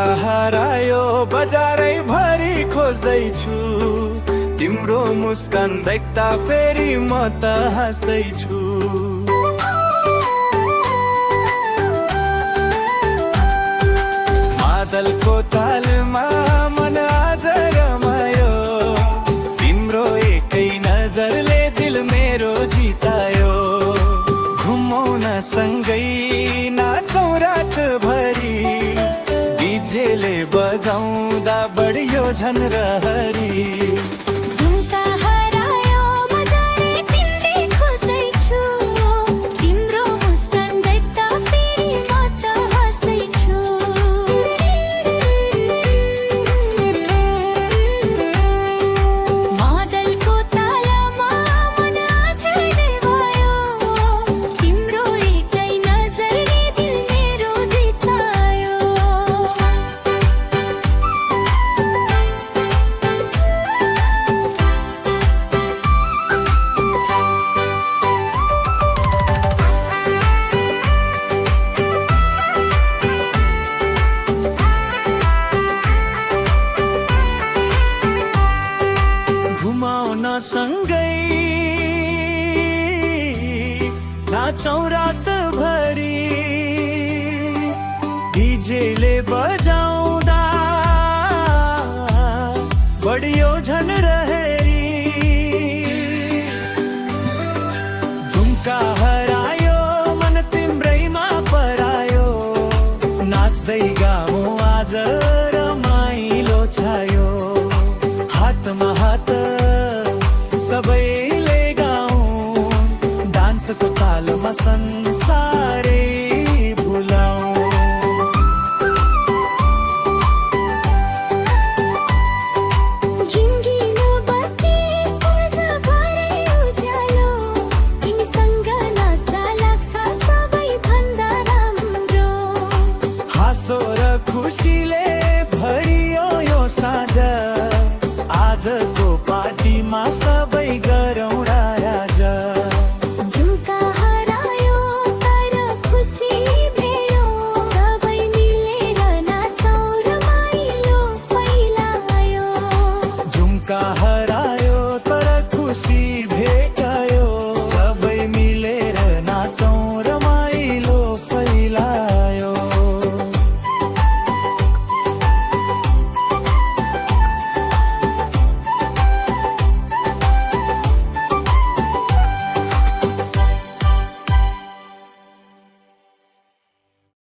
झुम्का हरायो बजारै भरि खोज्दैछु तिम्रो मुस्कान देख्दा फेरि म त हाँस्दैछु मादलको तालमा मन आज रमायो तिम्रो एकै नजरले दिल मेरो जितायो घुमाउन सँगै नाचौँ रातभरि डीजेले बजाउँदा बढियो झन रहरी झुम्का हरायो बजारै तिम्रै खोज्दैछु तिम्रो मुस्कान देख्दा फेरि म त हाँस्दैछु मादलको तालमा मन आज भयो तिम्रो एकै नजरले दिल मेरो जितायो घुमाउन सँगै नाचौँ रातभरि डीजेले बजाउँदा बढियो झन रहरी झुम्का हरायो मन तिम्रैमा परायो नाच्दै गाउँ आज रमाइलो छायो हातमा हात सबैले गाउँ डान्सको तालमा संसारै भुलाउँ गिनगिनो बत्ती भरै उज्यालो तिमीसँग नाच्दा लाग्छ सबैभन्दा राम्रो हाँसो र खुसीले